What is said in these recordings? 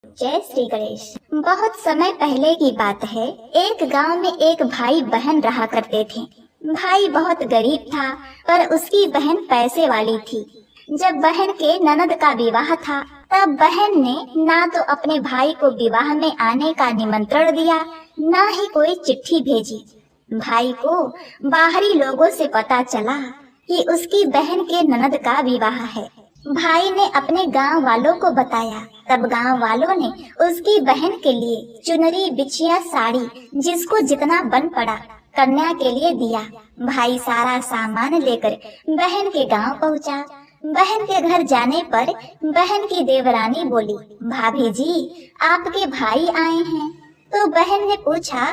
जय श्री गणेश। बहुत समय पहले की बात है। एक गांव में एक भाई बहन रहा करते थे। भाई बहुत गरीब था पर उसकी बहन पैसे वाली थी। जब बहन के ननद का विवाह था तब बहन ने ना तो अपने भाई को विवाह में आने का निमंत्रण दिया, ना ही कोई चिट्ठी भेजी। भाई को बाहरी लोगों से पता चला कि उसकी बहन के ननद का विवाह है। भाई ने अपने गांव वालों को बताया। तब गांव वालों ने उसकी बहन के लिए चुनरी, बिछिया, साड़ी, जिसको जितना बन पड़ा कन्या के लिए दिया। भाई सारा सामान लेकर बहन के गांव पहुंचा। बहन के घर जाने पर बहन की देवरानी बोली, भाभी जी आपके भाई आए हैं। तो बहन ने पूछा,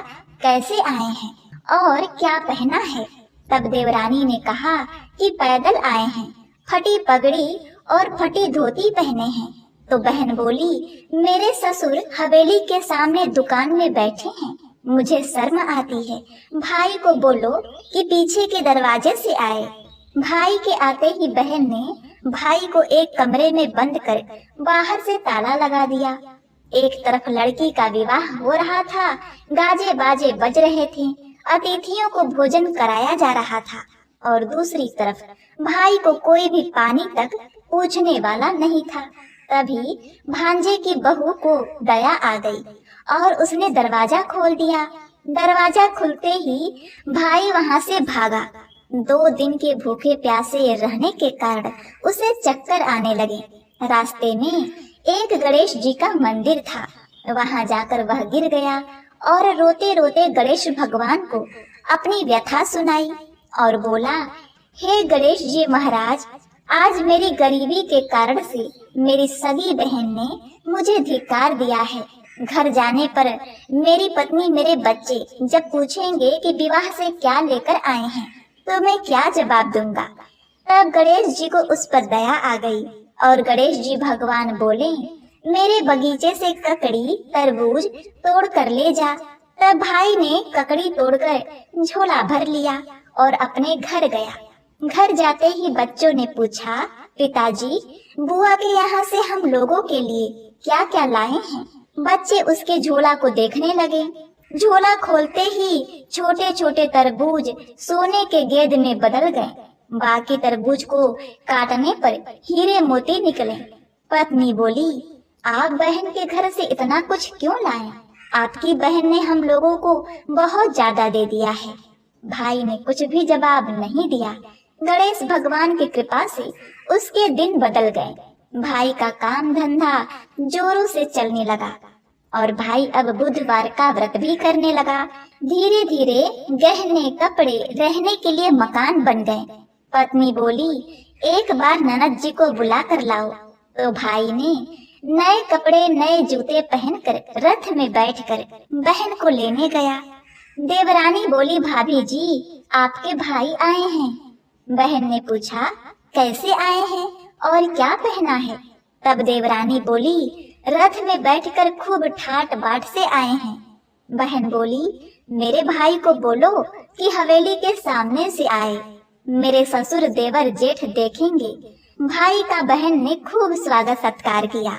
कैसे आए हैं और क्या पहना है? तब देवरानी ने कहा कि पैदल आए हैं, फटी पगड़ी और फटी धोती पहने हैं। तो बहन बोली, मेरे ससुर हवेली के सामने दुकान में बैठे हैं, मुझे शर्म आती है। भाई को बोलो कि पीछे के दरवाजे से आए। भाई के आते ही बहन ने भाई को एक कमरे में बंद कर बाहर से ताला लगा दिया। एक तरफ लड़की का विवाह हो रहा था, गाजे बाजे बज रहे थे, अतिथियों को भोजन कराया जा रहा था, और दूसरी तरफ भाई को कोई भी पानी तक पूछने वाला नहीं था। तभी भांजे की बहू को दया आ गई और उसने दरवाजा खोल दिया। दरवाजा खुलते ही भाई वहां से भागा। 2 दिन के भूखे प्यासे रहने के कारण उसे चक्कर आने लगे। रास्ते में एक गणेश जी का मंदिर था। वहां जाकर वह गिर गया और रोते रोते गणेश भगवान को अपनी व्यथा सुनाई और बोला, हे गणेश जी महाराज, आज मेरी गरीबी के कारण से मेरी सगी बहन ने मुझे धिक्कार दिया है। घर जाने पर मेरी पत्नी, मेरे बच्चे जब पूछेंगे कि विवाह से क्या लेकर आए हैं तो मैं क्या जवाब दूंगा? तब गणेश जी को उस पर दया आ गई और गणेश जी भगवान बोले, मेरे बगीचे से ककड़ी, तरबूज तोड़ कर ले जा। तब भाई ने ककड़ी तोड़कर झोला भर लिया और अपने घर गया। घर जाते ही बच्चों ने पूछा, पिताजी बुआ के यहाँ से हम लोगों के लिए क्या क्या लाए हैं? बच्चे उसके झोला को देखने लगे। झोला खोलते ही छोटे छोटे तरबूज सोने के गेंद में बदल गए। बाकी तरबूज को काटने पर हीरे मोती निकले। पत्नी बोली, आप बहन के घर से इतना कुछ क्यों लाए? आपकी बहन ने हम लोगों को बहुत ज्यादा दे दिया है। भाई ने कुछ भी जवाब नहीं दिया। गणेश भगवान की कृपा से उसके दिन बदल गए। भाई का काम धंधा जोरों से चलने लगा और भाई अब बुधवार का व्रत भी करने लगा। धीरे धीरे गहने, कपड़े, रहने के लिए मकान बन गए। पत्नी बोली, एक बार ननद जी को बुला कर लाओ। तो भाई ने नए कपड़े, नए जूते पहनकर रथ में बैठकर बहन को लेने गया। देवरानी बोली, भाभी जी आपके भाई आए हैं। बहन ने पूछा, कैसे आए हैं और क्या पहना है? तब देवरानी बोली, रथ में बैठकर खूब ठाट बाट से आए हैं। बहन बोली, मेरे भाई को बोलो कि हवेली के सामने से आए, मेरे ससुर देवर जेठ देखेंगे। भाई का बहन ने खूब स्वागत सत्कार किया।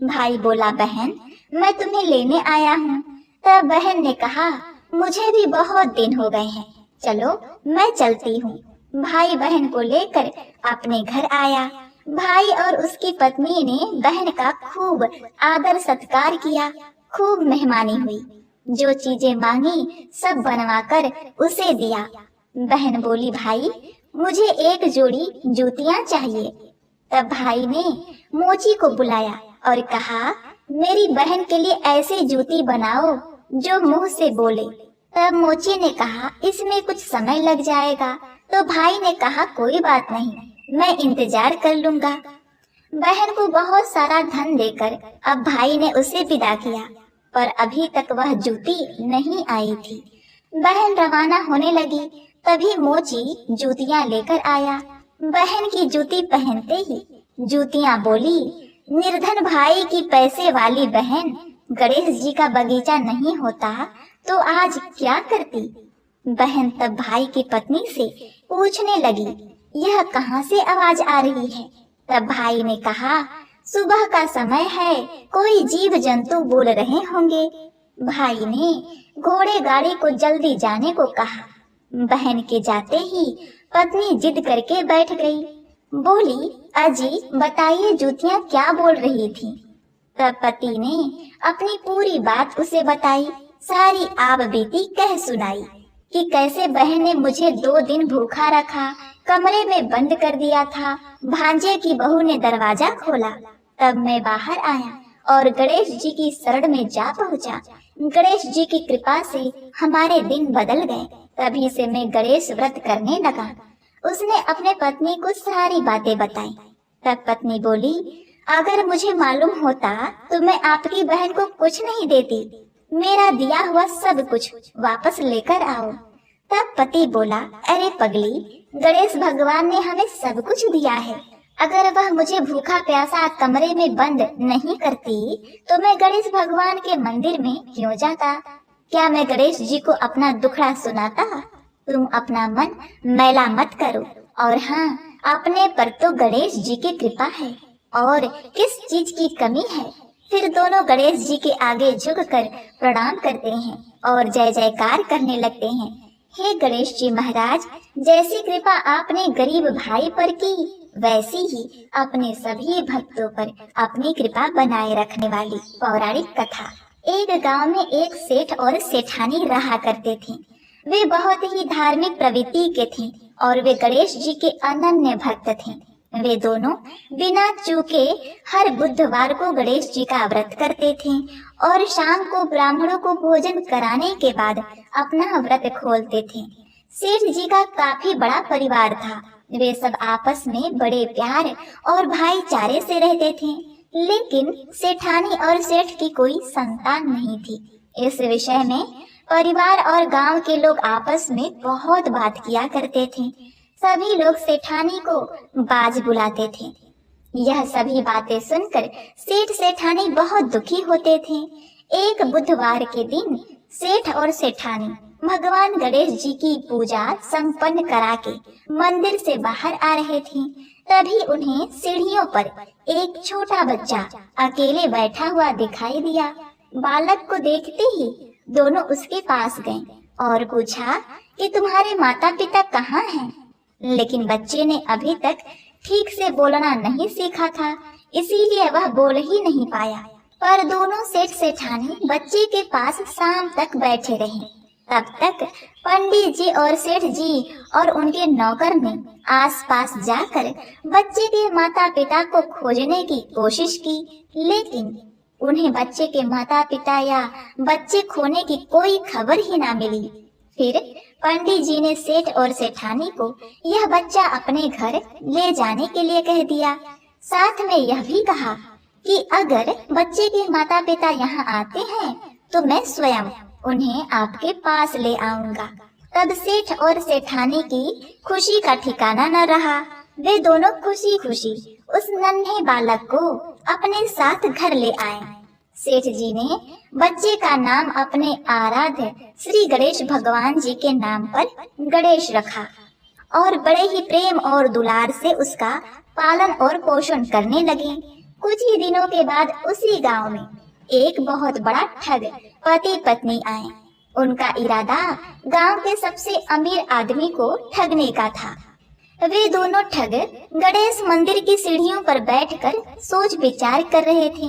भाई बोला, बहन मैं तुम्हें लेने आया हूँ। तब बहन ने कहा, मुझे भी बहुत दिन हो गए हैं, चलो मैं चलती हूँ। भाई बहन को लेकर अपने घर आया। भाई और उसकी पत्नी ने बहन का खूब आदर सत्कार किया। खूब मेहमानी हुई। जो चीजें मांगी सब बनवाकर उसे दिया। बहन बोली, भाई मुझे एक जोड़ी जूतियां चाहिए। तब भाई ने मोची को बुलाया और कहा, मेरी बहन के लिए ऐसी जूती बनाओ जो मुंह से बोले। तब मोची ने कहा, इसमें कुछ समय लग जाएगा। तो भाई ने कहा, कोई बात नहीं, मैं इंतजार कर लूंगा। बहन को बहुत सारा धन देकर अब भाई ने उसे विदा किया, पर अभी तक वह जूती नहीं आई थी। बहन रवाना होने लगी, तभी मोची जूतियां लेकर आया। बहन की जूती पहनते ही जूतियां बोली, निर्धन भाई की पैसे वाली बहन, गणेश जी का बगीचा नहीं होता तो आज क्या करती? बहन तब भाई की पत्नी से पूछने लगी, यह कहाँ से आवाज आ रही है? तब भाई ने कहा, सुबह का समय है, कोई जीव जंतु बोल रहे होंगे। भाई ने घोड़े गाड़ी को जल्दी जाने को कहा। बहन के जाते ही पत्नी जिद करके बैठ गई। बोली, अजी बताइए जूतियां क्या बोल रही थी। तब पति ने अपनी पूरी बात उसे बताई, सारी आप बीती कह सुनाई कि कैसे बहन ने मुझे 2 दिन भूखा रखा, कमरे में बंद कर दिया था। भांजे की बहू ने दरवाजा खोला, तब मैं बाहर आया और गणेश जी की शरण में जा पहुंचा। गणेश जी की कृपा से हमारे दिन बदल गए। तभी से मैं गणेश व्रत करने लगा। उसने अपने पत्नी को सारी बातें बताई। तब पत्नी बोली, अगर मुझे मालूम होता तो मैं आपकी बहन को कुछ नहीं देती। मेरा दिया हुआ सब कुछ वापस लेकर आओ। तब पति बोला, अरे पगली, गणेश भगवान ने हमें सब कुछ दिया है। अगर वह मुझे भूखा प्यासा कमरे में बंद नहीं करती तो मैं गणेश भगवान के मंदिर में क्यों जाता? क्या मैं गणेश जी को अपना दुखड़ा सुनाता? तुम अपना मन मैला मत करो। और हाँ, अपने पर तो गणेश जी की कृपा है और किस चीज की कमी है। फिर दोनों गणेश जी के आगे झुककर प्रणाम करते हैं और जय जयकार करने लगते हैं। हे गणेश जी महाराज, जैसी कृपा आपने गरीब भाई पर की, वैसी ही अपने सभी भक्तों पर अपनी कृपा बनाए रखने वाली पौराणिक कथा। एक गांव में एक सेठ और सेठानी रहा करते थे। वे बहुत ही धार्मिक प्रवृत्ति के थे और वे गणेश जी के अनन्य भक्त थे। वे दोनों बिना चूके हर बुधवार को गणेश जी का व्रत करते थे और शाम को ब्राह्मणों को भोजन कराने के बाद अपना व्रत खोलते थे। सेठ जी का काफी बड़ा परिवार था। वे सब आपस में बड़े प्यार और भाईचारे से रहते थे, लेकिन सेठानी और सेठ की कोई संतान नहीं थी। इस विषय में परिवार और गांव के लोग आपस में बहुत बात किया करते थे। सभी लोग सेठानी को बाज बुलाते थे। यह सभी बातें सुनकर सेठ सेठानी बहुत दुखी होते थे। एक बुधवार के दिन सेठ और सेठानी भगवान गणेश जी की पूजा संपन्न करा के मंदिर से बाहर आ रहे थे। तभी उन्हें सीढ़ियों पर एक छोटा बच्चा अकेले बैठा हुआ दिखाई दिया। बालक को देखते ही दोनों उसके पास गए और पूछा कि तुम्हारे माता पिता कहाँ हैं? लेकिन बच्चे ने अभी तक ठीक से बोलना नहीं सीखा था, इसीलिए वह बोल ही नहीं पाया। पर दोनों सेठ सेठानी बच्चे के पास शाम तक बैठे रहे। तब तक पंडित जी और सेठ जी और उनके नौकर ने आसपास जाकर बच्चे के माता पिता को खोजने की कोशिश की, लेकिन उन्हें बच्चे के माता पिता या बच्चे खोने की कोई खबर ही ना मिली। फिर पंडित जी ने सेठ और सेठानी को यह बच्चा अपने घर ले जाने के लिए कह दिया। साथ में यह भी कहा कि अगर बच्चे के माता पिता यहाँ आते हैं तो मैं स्वयं उन्हें आपके पास ले आऊंगा। तब सेठ और सेठानी की खुशी का ठिकाना न रहा। वे दोनों खुशी खुशी उस नन्हे बालक को अपने साथ घर ले आए। सेठ जी ने बच्चे का नाम अपने आराध्य श्री गणेश भगवान जी के नाम पर गणेश रखा और बड़े ही प्रेम और दुलार से उसका पालन और पोषण करने लगे। कुछ ही दिनों के बाद उसी गांव में एक बहुत बड़ा ठग पति पत्नी आए। उनका इरादा गांव के सबसे अमीर आदमी को ठगने का था। वे दोनों ठग गणेश मंदिर की सीढ़ियों पर बैठकर सोच विचार कर रहे थे।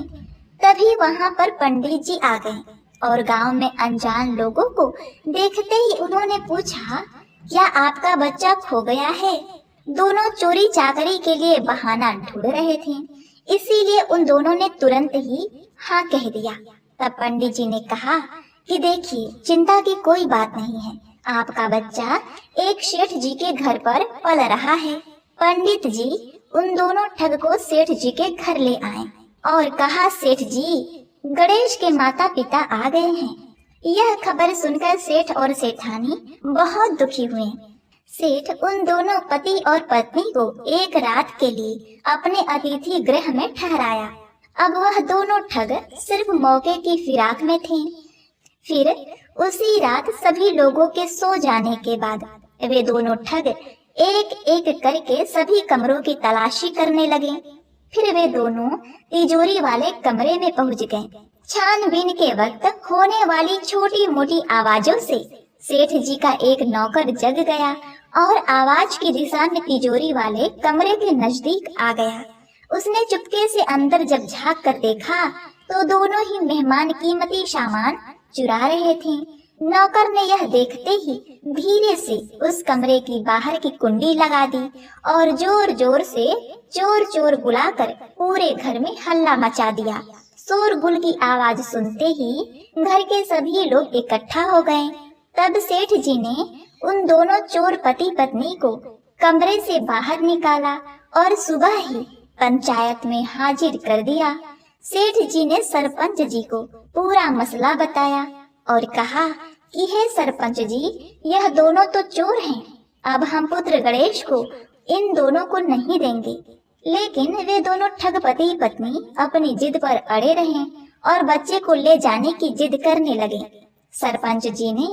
तभी वहां पर पंडित जी आ गए और गांव में अनजान लोगों को देखते ही उन्होंने पूछा, क्या आपका बच्चा खो गया है? दोनों चोरी चाकरी के लिए बहाना ढूंढ रहे थे, इसीलिए उन दोनों ने तुरंत ही हाँ कह दिया। तब पंडित जी ने कहा कि देखिए, चिंता की कोई बात नहीं है, आपका बच्चा एक सेठ जी के घर पर पल रहा है। पंडित जी उन दोनों ठग को सेठ जी के घर ले आए और कहा, सेठ जी, गणेश के माता पिता आ गए हैं। यह खबर सुनकर सेठ और सेठानी बहुत दुखी हुए। सेठ उन दोनों पति और पत्नी को एक रात के लिए अपने अतिथि गृह में ठहराया। अब वह दोनों ठग सिर्फ मौके की फिराक में थे। फिर उसी रात सभी लोगों के सो जाने के बाद वे दोनों ठग एक एक करके सभी कमरों की तलाशी करने लगे। फिर वे दोनों तिजोरी वाले कमरे में पहुंच गए। छानबीन के वक्त होने वाली छोटी मोटी आवाजों से सेठ जी का एक नौकर जग गया और आवाज की दिशा में तिजोरी वाले कमरे के नजदीक आ गया। उसने चुपके से अंदर जब झांक कर देखा तो दोनों ही मेहमान कीमती सामान चुरा रहे थे। नौकर ने यह देखते ही धीरे से उस कमरे की बाहर की कुंडी लगा दी और जोर जोर से चोर चोर बुलाकर पूरे घर में हल्ला मचा दिया। शोरगुल की आवाज सुनते ही घर के सभी लोग इकट्ठा हो गए। तब सेठ जी ने उन दोनों चोर पति पत्नी को कमरे से बाहर निकाला और सुबह ही पंचायत में हाजिर कर दिया। सेठ जी ने सरपंच जी को पूरा मसला बताया और कहा कि हे सरपंच जी, यह दोनों तो चोर हैं। अब हम पुत्र गणेश को इन दोनों को नहीं देंगे। लेकिन वे दोनों ठग पति पत्नी अपनी जिद पर अड़े रहे और बच्चे को ले जाने की जिद करने लगे। सरपंच जी ने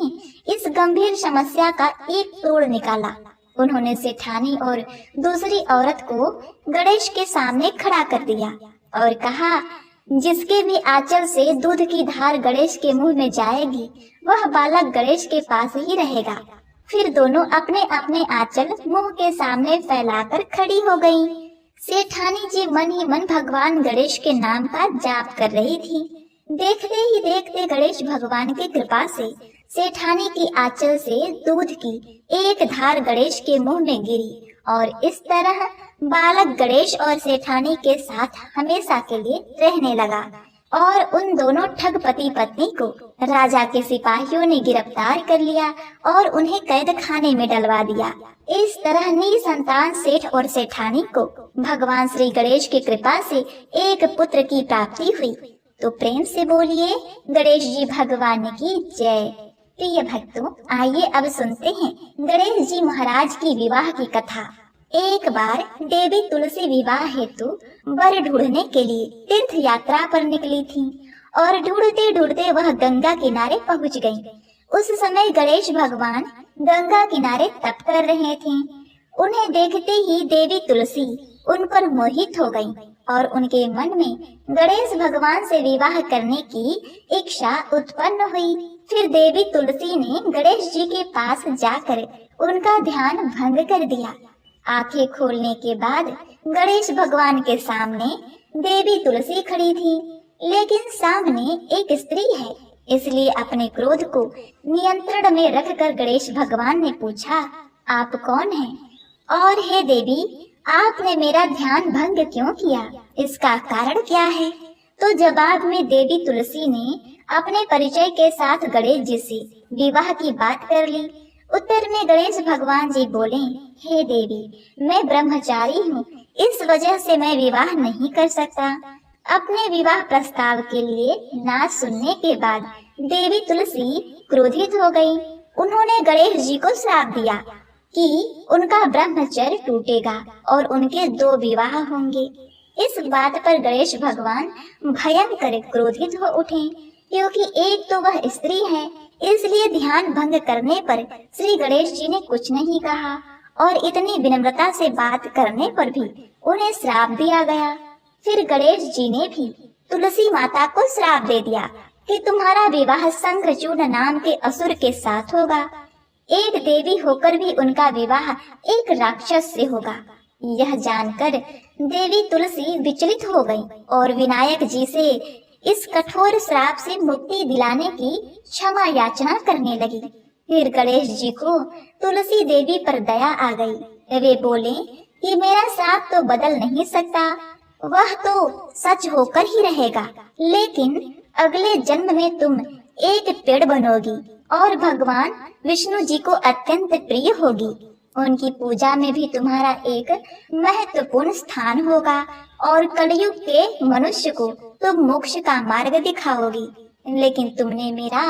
इस गंभीर समस्या का एक तोड़ निकाला। उन्होंने सेठानी और दूसरी औरत को गणेश के सामने खड़ा कर दिया और कहा, जिसके भी आंचल से दूध की धार गणेश के मुंह में जाएगी वह बालक गणेश के पास ही रहेगा। फिर दोनों अपने अपने आंचल मुंह के सामने फैलाकर खड़ी हो गईं। सेठानी जी मन ही मन भगवान गणेश के नाम का जाप कर रही थी। देखते ही देखते गणेश भगवान की कृपा से सेठानी की आंचल से दूध की एक धार गणेश के मुंह में गिरी और इस तरह बालक गणेश और सेठानी के साथ हमेशा के लिए रहने लगा। और उन दोनों ठग पति पत्नी को राजा के सिपाहियों ने गिरफ्तार कर लिया और उन्हें कैद खाने में डलवा दिया। इस तरह निसंतान सेठ और सेठानी को भगवान श्री गणेश की कृपा से एक पुत्र की प्राप्ति हुई। तो प्रेम से बोलिए गणेश जी भगवान की जय। प्रिय भक्तों, आइए अब सुनते हैं गणेश जी महाराज की विवाह की कथा। एक बार देवी तुलसी विवाह हेतु वर ढूंढने के लिए तीर्थ यात्रा पर निकली थी और ढूंढते ढूंढते वह गंगा किनारे पहुंच गईं। उस समय गणेश भगवान गंगा किनारे तप कर रहे थे। उन्हें देखते ही देवी तुलसी उन पर मोहित हो गईं और उनके मन में गणेश भगवान से विवाह करने की इच्छा उत्पन्न हुई। फिर देवी तुलसी ने गणेश जी के पास जाकर उनका ध्यान भंग कर दिया। आंखें खोलने के बाद गणेश भगवान के सामने देवी तुलसी खड़ी थी, लेकिन सामने एक स्त्री है, इसलिए अपने क्रोध को नियंत्रण में रखकर गणेश भगवान ने पूछा, आप कौन हैं? और हे देवी, आपने मेरा ध्यान भंग क्यों किया? इसका कारण क्या है? तो जवाब में देवी तुलसी ने अपने परिचय के साथ गणेश जी से विवाह की बात कर ली। उत्तर में गणेश भगवान जी बोले, हे देवी, मैं ब्रह्मचारी हूँ, इस वजह से मैं विवाह नहीं कर सकता। अपने विवाह प्रस्ताव के लिए ना सुनने के बाद देवी तुलसी क्रोधित हो गई। उन्होंने गणेश जी को श्राप दिया कि उनका ब्रह्मचर्य टूटेगा और उनके 2 विवाह होंगे। इस बात पर गणेश भगवान भयंकर क्रोधित हो उठे, क्योंकि एक तो वह स्त्री है, इसलिए ध्यान भंग करने पर श्री गणेश जी ने कुछ नहीं कहा और इतनी विनम्रता से बात करने पर भी उन्हें श्राप दिया गया। फिर गणेश जी ने भी तुलसी माता को श्राप दे दिया कि तुम्हारा विवाह शंखचूड़ नाम के असुर के साथ होगा। एक देवी होकर भी उनका विवाह एक राक्षस से होगा। यह जानकर देवी तुलसी विचलित हो गई और विनायक जी से इस कठोर श्राप से मुक्ति दिलाने की क्षमा याचना करने लगी। फिर गणेश जी को तुलसी देवी पर दया आ गई। वे बोले कि मेरा श्राप तो बदल नहीं सकता, वह तो सच होकर ही रहेगा, लेकिन अगले जन्म में तुम एक पेड़ बनोगी और भगवान विष्णु जी को अत्यंत प्रिय होगी। उनकी पूजा में भी तुम्हारा एक महत्वपूर्ण स्थान होगा और कलयुग के मनुष्य को तुम मोक्ष का मार्ग दिखाओगी। लेकिन तुमने मेरा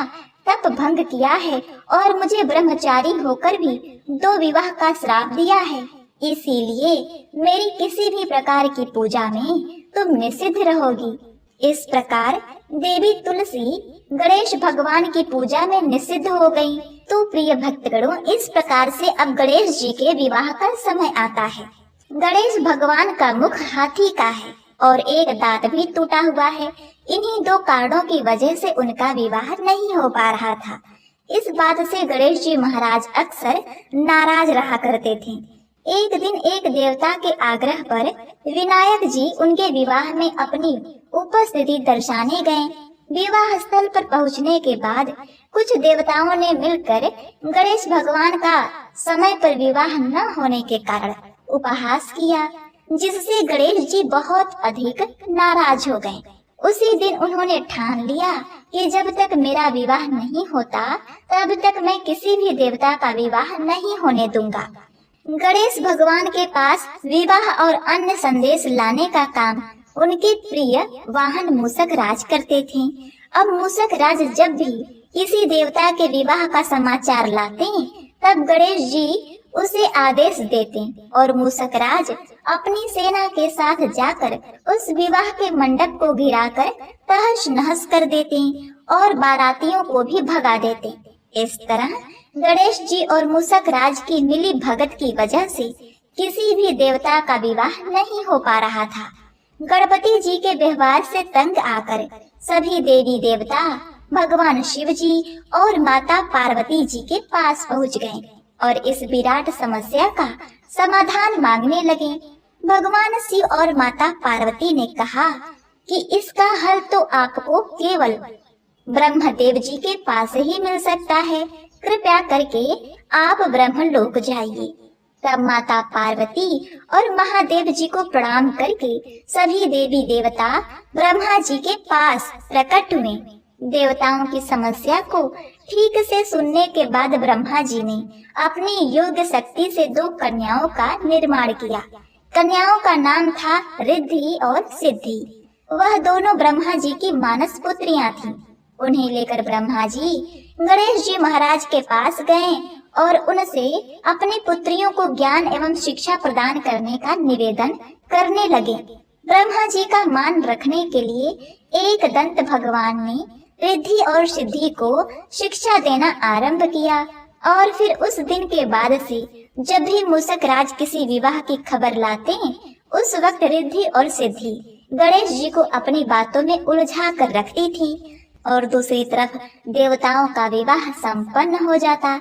तप भंग किया है और मुझे ब्रह्मचारी होकर भी 2 विवाह का श्राप दिया है, इसीलिए मेरी किसी भी प्रकार की पूजा में तुम निषिद्ध रहोगी। इस प्रकार देवी तुलसी गणेश भगवान की पूजा में निषिद्ध हो गई। तो प्रिय भक्तगणों, इस प्रकार से अब गणेश जी के विवाह का समय आता है। गणेश भगवान का मुख हाथी का है और एक दांत भी टूटा हुआ है। इन्हीं दो कारणों की वजह से उनका विवाह नहीं हो पा रहा था। इस बात से गणेश जी महाराज अक्सर नाराज रहा करते थे। एक दिन एक देवता के आग्रह पर विनायक जी उनके विवाह में अपनी उपस्थिति दर्शाने गए। विवाह स्थल पर पहुंचने के बाद कुछ देवताओं ने मिलकर गणेश भगवान का समय पर विवाह न होने के कारण उपहास किया, जिससे गणेश जी बहुत अधिक नाराज हो गए। उसी दिन उन्होंने ठान लिया कि जब तक मेरा विवाह नहीं होता तब तक मैं किसी भी देवता का विवाह नहीं होने दूंगा। गणेश भगवान के पास विवाह और अन्य संदेश लाने का काम उनके प्रिय वाहन मूषक राज करते थे। अब मूषक राज जब भी किसी देवता के विवाह का समाचार लाते तब गणेश जी उसे आदेश देते और मूषक राज अपनी सेना के साथ जाकर उस विवाह के मंडप को घिराकर तहस नहस कर देते और बारातियों को भी भगा देते। इस तरह गणेश जी और मूषक राज की मिली भगत की वजह से किसी भी देवता का विवाह नहीं हो पा रहा था। गणपति जी के व्यवहार से तंग आकर सभी देवी देवता भगवान शिव जी और माता पार्वती जी के पास पहुंच गए और इस विराट समस्या का समाधान मांगने लगे। भगवान शिव और माता पार्वती ने कहा कि इसका हल तो आपको केवल ब्रह्मदेव जी के पास ही मिल सकता है। कृपया करके आप ब्रह्मलोक जाइए। तब माता पार्वती और महादेव जी को प्रणाम करके सभी देवी देवता ब्रह्मा जी के पास प्रकट हुए। देवताओं की समस्या को ठीक से सुनने के बाद ब्रह्मा जी ने अपनी योग शक्ति से दो कन्याओं का निर्माण किया। कन्याओं का नाम था रिद्धि और सिद्धि। वह दोनों ब्रह्मा जी की मानस पुत्रियां थीं। उन्हें लेकर ब्रह्मा जी गणेश जी महाराज के पास गए और उनसे अपनी पुत्रियों को ज्ञान एवं शिक्षा प्रदान करने का निवेदन करने लगे। ब्रह्मा जी का मान रखने के लिए एक दंत भगवान ने रिद्धि और सिद्धि को शिक्षा देना आरंभ किया और फिर उस दिन के बाद से जब भी मूषक राज किसी विवाह की खबर लाते उस वक्त रिद्धि और सिद्धि गणेश जी को अपनी बातों में उलझा कर रखती थी और दूसरी तरफ देवताओं का विवाह संपन्न हो जाता।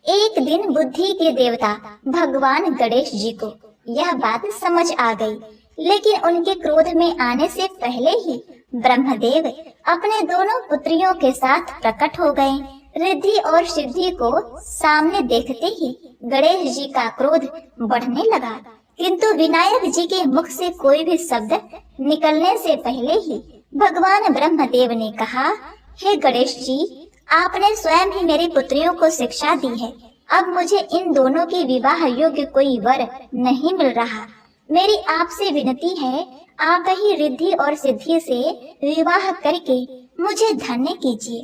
एक दिन बुद्धि के देवता भगवान गणेश जी को यह बात समझ आ गई, लेकिन उनके क्रोध में आने से पहले ही ब्रह्मदेव अपने दोनों पुत्रियों के साथ प्रकट हो गए। रिद्धि और सिद्धि को सामने देखते ही गणेश जी का क्रोध बढ़ने लगा, किंतु विनायक जी के मुख से कोई भी शब्द निकलने से पहले ही भगवान ब्रह्मदेव ने कहा, हे गणेश जी, आपने स्वयं ही मेरी पुत्रियों को शिक्षा दी है। अब मुझे इन दोनों की विवाह योग्य कोई वर नहीं मिल रहा। मेरी आपसे विनती है, आप ही रिद्धि और सिद्धि से विवाह करके मुझे धन्य कीजिए।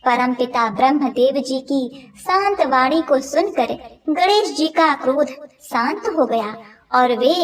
परमपिता ब्रह्मदेव जी की शांत वाणी को सुनकर गणेश जी का क्रोध शांत हो गया और वे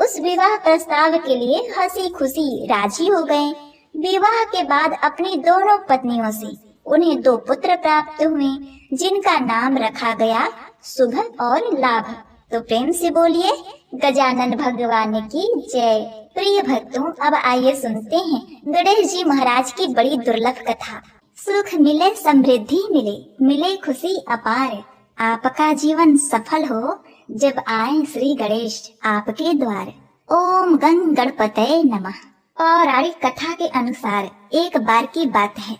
उस विवाह प्रस्ताव के लिए हंसी खुशी राजी हो गए। विवाह के बाद अपनी दोनों पत्नियों से उन्हें दो पुत्र प्राप्त हुए, जिनका नाम रखा गया शुभ और लाभ। तो प्रेम से बोलिए गजानन भगवान की जय। प्रिय भक्तों, अब आइए सुनते हैं गणेश जी महाराज की बड़ी दुर्लभ कथा। सुख मिले समृद्धि मिले, मिले खुशी अपार, आपका जीवन सफल हो जब आए श्री गणेश आपके द्वार। ओम गंग गणपतये नमः। पौराणिक कथा के अनुसार एक बार की बात है,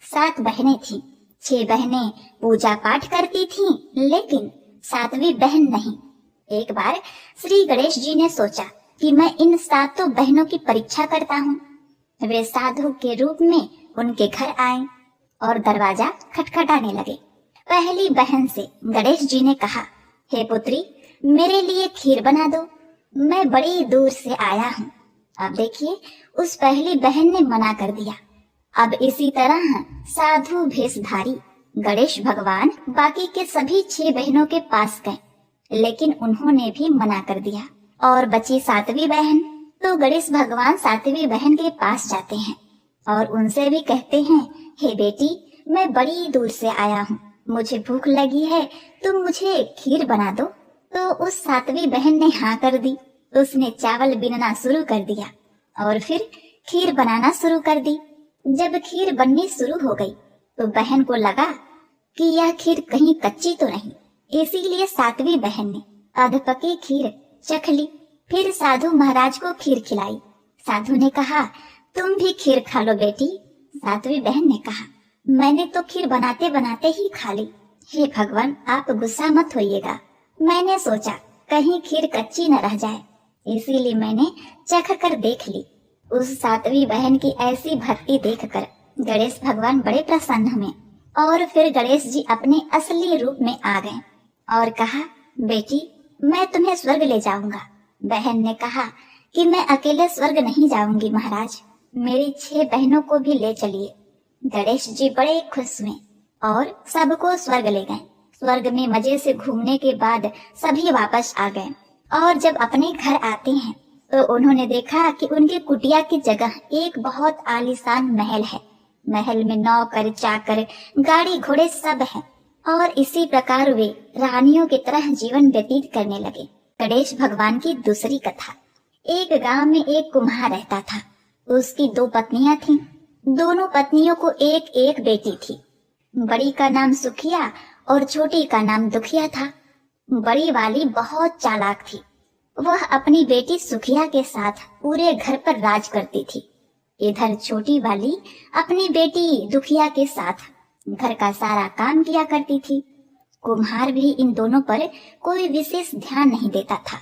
7 बहनें थीं। 6 बहनें पूजा पाठ करती थीं, लेकिन 7वीं बहन नहीं। एक बार श्री गणेश जी ने सोचा कि मैं इन 7 बहनों की परीक्षा करता हूँ। वे साधु के रूप में उनके घर आए और दरवाजा खटखटाने लगे। पहली बहन से गणेश जी ने कहा, हे पुत्री, मेरे लिए खीर बना दो, मैं बड़ी दूर से आया हूँ। अब देखिए, उस पहली बहन ने मना कर दिया। अब इसी तरह साधु भेषधारी गणेश भगवान बाकी के सभी 6 बहनों के पास गए, लेकिन उन्होंने भी मना कर दिया। और बची 7वीं बहन, तो गणेश भगवान 7वीं बहन के पास जाते हैं और उनसे भी कहते हैं, हे बेटी, मैं बड़ी दूर से आया हूँ, मुझे भूख लगी है, तुम मुझे खीर बना दो। तो उस 7वीं बहन ने हाँ कर दी। उसने चावल बीनना शुरू कर दिया और फिर खीर बनाना शुरू कर दी। जब खीर बननी शुरू हो गई तो बहन को लगा कि यह खीर कहीं कच्ची तो नहीं, इसीलिए सातवीं बहन ने अधपकी खीर चख ली। फिर साधु महाराज को खीर खिलाई। साधु ने कहा, तुम भी खीर खा लो बेटी। सातवीं बहन ने कहा, मैंने तो खीर बनाते बनाते ही खा ली। हे भगवान, आप गुस्सा मत होइएगा, मैंने सोचा कहीं खीर कच्ची न रह जाए, इसीलिए मैंने चख कर देख ली। उस सातवीं बहन की ऐसी भक्ति देखकर गणेश भगवान बड़े प्रसन्न हुए और फिर गणेश जी अपने असली रूप में आ गए और कहा, बेटी मैं तुम्हें स्वर्ग ले जाऊंगा। बहन ने कहा कि मैं अकेले स्वर्ग नहीं जाऊंगी महाराज, मेरी 6 बहनों को भी ले चलिए। गणेश जी बड़े खुश हुए और सबको स्वर्ग ले गए। स्वर्ग में मजे से घूमने के बाद सभी वापस आ गए और जब अपने घर आते हैं तो उन्होंने देखा कि उनके कुटिया की जगह एक बहुत आलीशान महल है। महल में नौकर चाकर गाड़ी घोड़े सब है और इसी प्रकार वे रानियों की तरह जीवन व्यतीत करने लगे। गणेश भगवान की दूसरी कथा। एक गांव में एक कुम्हार रहता था। उसकी 2 पत्नियां थीं। दोनों पत्नियों को एक एक बेटी थी। बड़ी का नाम सुखिया और छोटी का नाम दुखिया था। बड़ी वाली बहुत चालाक थी। वह अपनी बेटी सुखिया के साथ पूरे घर पर राज करती थी। इधर छोटी वाली अपनी बेटी दुखिया के साथ घर का सारा काम किया करती थी। कुम्हार भी इन दोनों पर कोई विशेष ध्यान नहीं देता था।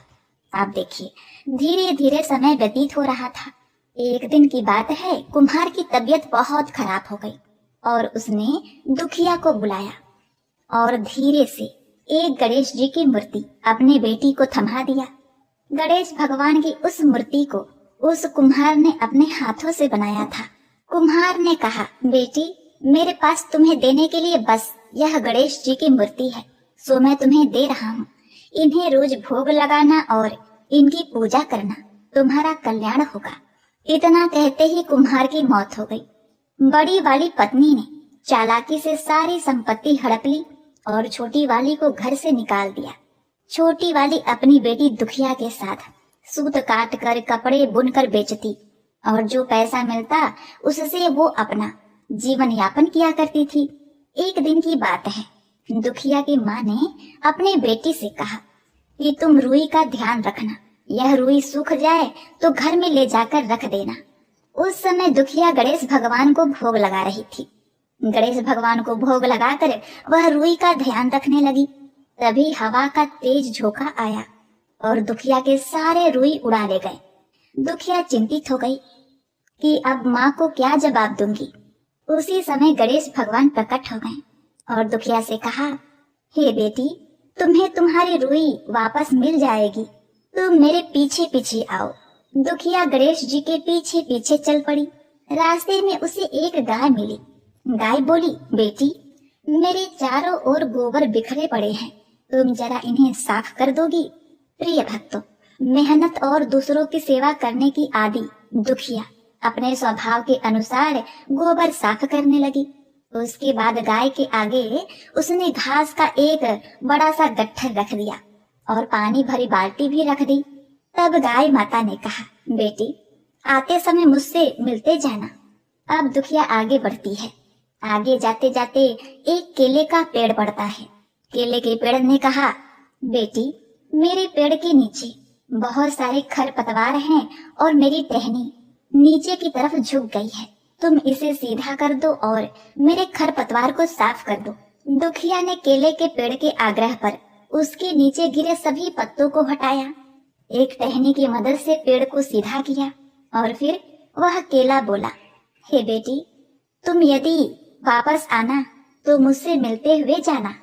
आप देखिए, धीरे धीरे समय व्यतीत हो रहा था। एक दिन की बात है, कुम्हार की तबीयत बहुत खराब हो गई और उसने दुखिया को बुलाया और धीरे से एक गणेश जी की मूर्ति अपने बेटी को थमा दिया। गणेश भगवान की उस मूर्ति को उस कुम्हार ने अपने हाथों से बनाया था। कुम्हार ने कहा, बेटी मेरे पास तुम्हें देने के लिए बस यह गणेश जी की मूर्ति है, सो मैं तुम्हें दे रहा हूँ। इन्हें रोज भोग लगाना और इनकी पूजा करना, तुम्हारा कल्याण होगा। इतना कहते ही कुम्हार की मौत हो गई। बड़ी वाली पत्नी ने चालाकी से सारी संपत्ति हड़प ली और छोटी वाली को घर से निकाल दिया। छोटी वाली अपनी बेटी दुखिया के साथ सूत काट कर कपड़े बुनकर बेचती और जो पैसा मिलता उससे वो अपना जीवन यापन किया करती थी। एक दिन की बात है, दुखिया की माँ ने अपने बेटी से कहा कि तुम रुई का ध्यान रखना, यह रुई सूख जाए तो घर में ले जाकर रख देना। उस समय दुखिया गणेश भगवान को भोग लगा रही थी। गणेश भगवान को भोग लगाकर वह रुई का ध्यान रखने लगी। तभी हवा का तेज झोंका आया और दुखिया के सारे रुई उड़ा ले गए। दुखिया चिंतित हो गई कि अब माँ को क्या जवाब दूंगी। उसी समय गणेश भगवान प्रकट हो गए और दुखिया से कहा, हे बेटी, तुम्हें तुम्हारी रुई वापस मिल जाएगी, तुम मेरे पीछे पीछे आओ। दुखिया गणेश जी के पीछे पीछे चल पड़ी। रास्ते में उसे एक गाय मिली। गाय बोली, बेटी मेरे चारों ओर गोबर बिखरे पड़े हैं, तुम जरा इन्हें साफ कर दोगी। प्रिय भक्तों, मेहनत और दूसरों की सेवा करने की आदि दुखिया अपने स्वभाव के अनुसार गोबर साफ करने लगी। उसके बाद गाय के आगे उसने घास का एक बड़ा सा गट्ठर रख दिया और पानी भरी बाल्टी भी रख दी। तब गाय माता ने कहा, बेटी आते समय मुझसे मिलते जाना। अब दुखिया आगे बढ़ती है। आगे जाते जाते एक केले का पेड़ पड़ता है। केले के पेड़ ने कहा, बेटी मेरे पेड़ के नीचे बहुत सारे खरपतवार हैं और मेरी टहनी नीचे की तरफ झुक गई है, तुम इसे सीधा कर दो और मेरे खरपतवार को साफ कर दो। दुखिया ने केले के पेड़ के आग्रह पर उसके नीचे गिरे सभी पत्तों को हटाया, एक टहनी की मदद से पेड़ को सीधा किया और फिर वह केला बोला, हे बेटी तुम यदि वापस आना तो मुझसे मिलते हुए जाना।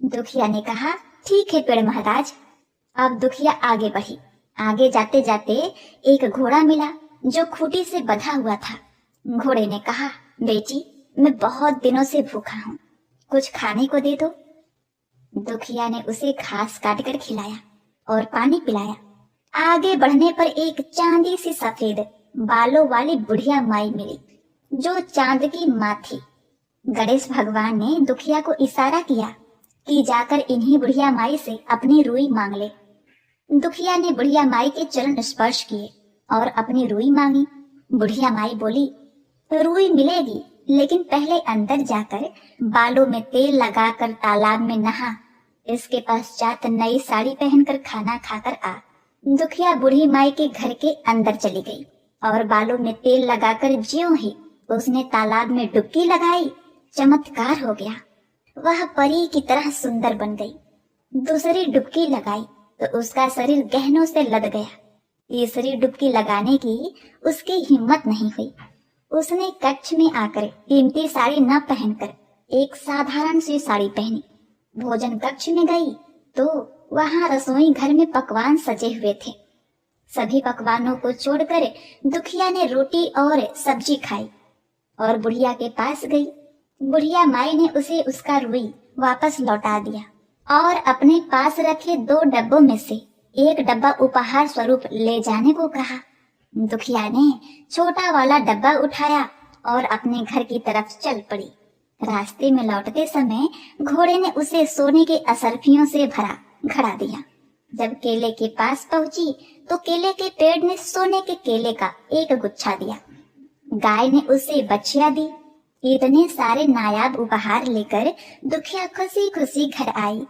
दुखिया ने कहा, ठीक है पेड़ महाराज। अब दुखिया आगे बढ़ी। आगे जाते जाते एक घोड़ा मिला जो खूंटी से बंधा हुआ था। घोड़े ने कहा, बेटी मैं बहुत दिनों से भूखा हूँ, कुछ खाने को दे दो। दुखिया ने उसे घास काट कर खिलाया और पानी पिलाया। आगे बढ़ने पर एक चांदी सी सफेद बालों वाली बुढ़िया माई मिली जो चांद की माँ थी। गणेश भगवान ने दुखिया को इशारा किया कि जाकर इन्हीं बुढ़िया माई से अपनी रुई मांग ले। दुखिया ने बुढ़िया माई के चरण स्पर्श किए और अपनी रुई मांगी। बुढ़िया माई बोली, रुई मिलेगी, लेकिन पहले अंदर जाकर बालों में तेल लगाकर तालाब में नहा, इसके पश्चात नई साड़ी पहनकर खाना खाकर आ। दुखिया बूढ़ी माई के घर के अंदर चली गई और बालों में तेल लगाकर ज्यों ही उसने तालाब में डुबकी लगाई, चमत्कार हो गया। वह परी की तरह सुंदर बन गई। दूसरी डुबकी लगाई तो उसका शरीर गहनों से लद गया। तीसरी डुबकी लगाने की उसकी हिम्मत नहीं हुई। उसने कक्ष में आकर कीमती साड़ी न पहनकर एक साधारण सी साड़ी पहनी। भोजन कक्ष में गई तो वहां रसोई घर में पकवान सजे हुए थे। सभी पकवानों को छोड़कर दुखिया ने रोटी और सब्जी खाई और बुढ़िया के पास गई। बुढ़िया माई ने उसे उसका रुई वापस लौटा दिया और अपने पास रखे 2 डब्बों में से एक डब्बा उपहार स्वरूप ले जाने को कहा। दुखिया ने छोटा वाला डब्बा उठाया और अपने घर की तरफ चल पड़ी। रास्ते में लौटते समय घोड़े ने उसे सोने के असरफियों से भरा घड़ा दिया। जब केले के पास पहुंची तो केले के पेड़ ने सोने के केले का एक गुच्छा दिया। गाय ने उसे बछिया दी। इतने सारे नायाब उपहार लेकर दुखिया खुशी खुशी घर आई।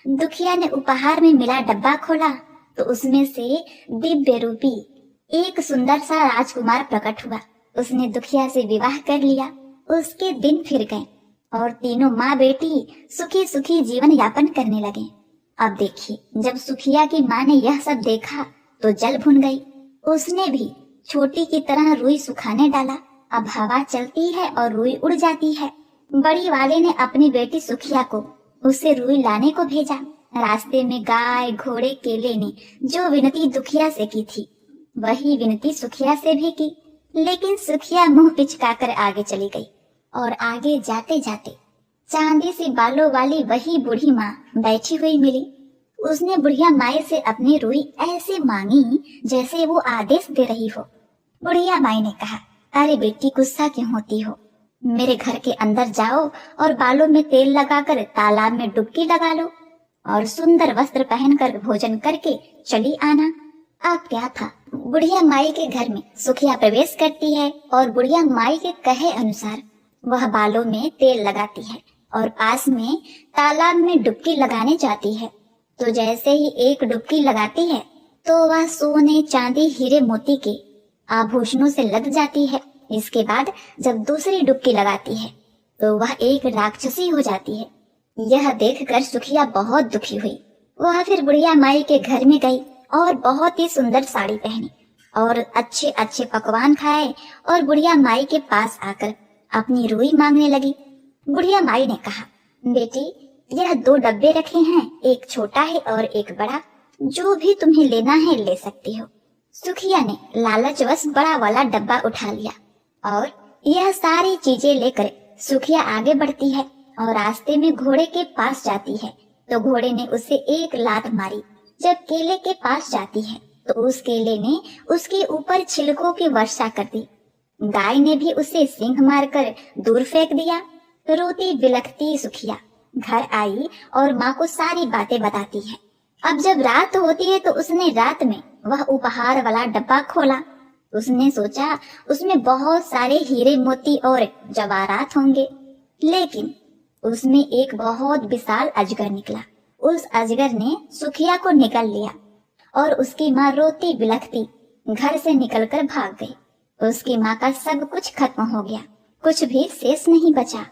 दुखिया ने उपहार में मिला डब्बा खोला तो उसमें से दिव्य रूपी एक सुंदर सा राजकुमार प्रकट हुआ। उसने दुखिया से विवाह कर लिया। उसके दिन फिर गए और तीनों माँ बेटी सुखी सुखी जीवन यापन करने लगे। अब देखिए, जब सुखिया की माँ ने यह सब देखा तो जल भुन गई। उसने भी छोटी की तरह रुई सुखाने डाला। अब हवा चलती है और रुई उड़ जाती है। बड़ी वाले ने अपनी बेटी सुखिया को उससे रुई लाने को भेजा। रास्ते में गाय घोड़े केले ने जो विनती दुखिया से की थी वही विनती सुखिया से भी की, लेकिन सुखिया मुंह पिचकाकर आगे चली गई और आगे जाते जाते चांदी सी बालों वाली वही बूढ़ी माँ बैठी हुई मिली। उसने बुढ़िया माई से अपनी रुई ऐसे मांगी जैसे वो आदेश दे रही हो। बुढ़िया माई ने कहा, अरे बेटी, गुस्सा क्यों होती हो? मेरे घर के अंदर जाओ और बालों में तेल लगाकर तालाब में डुबकी लगा लो और सुंदर वस्त्र पहनकर भोजन करके चली आना। अब क्या था, बुढ़िया माई के घर में सुखिया प्रवेश करती है और बुढ़िया माई के कहे अनुसार वह बालों में तेल लगाती है और पास में तालाब में डुबकी लगाने जाती है। तो जैसे ही एक डुबकी लगाती है तो वह सोने चांदी हीरे मोती के आभूषणों से लग जाती है। इसके बाद जब दूसरी डुबकी लगाती है तो वह एक राक्षसी हो जाती है। यह देखकर सुखिया बहुत दुखी हुई। वह फिर बुढ़िया माई के घर में गई और बहुत ही सुंदर साड़ी पहनी और अच्छे अच्छे पकवान खाए और बुढ़िया माई के पास आकर अपनी रुई मांगने लगी। बुढ़िया माई ने कहा, बेटी, यह 2 डब्बे रखे हैं, एक छोटा है और एक बड़ा, जो भी तुम्हें लेना है ले सकती हो। सुखिया ने लालचवश बड़ा वाला डब्बा उठा लिया और यह सारी चीजें लेकर सुखिया आगे बढ़ती है और रास्ते में घोड़े के पास जाती है तो घोड़े ने उसे एक लात मारी। जब केले के पास जाती है तो उस केले ने उसके ऊपर छिलकों की वर्षा कर दी। गाय ने भी उसे सींग मारकर दूर फेंक दिया। रोती बिलखती सुखिया घर आई और माँ को सारी बातें बताती है। अब जब रात होती है तो उसने रात में वह उपहार वाला डब्बा खोला। उसने सोचा उसमें बहुत सारे हीरे मोती और जवाहरात होंगे, लेकिन उसमें एक बहुत विशाल अजगर निकला। उस अजगर ने सुखिया को निगल लिया और उसकी माँ रोती बिलखती घर से निकलकर भाग गई। उसकी माँ का सब कुछ खत्म हो गया, कुछ भी शेष नहीं बचा।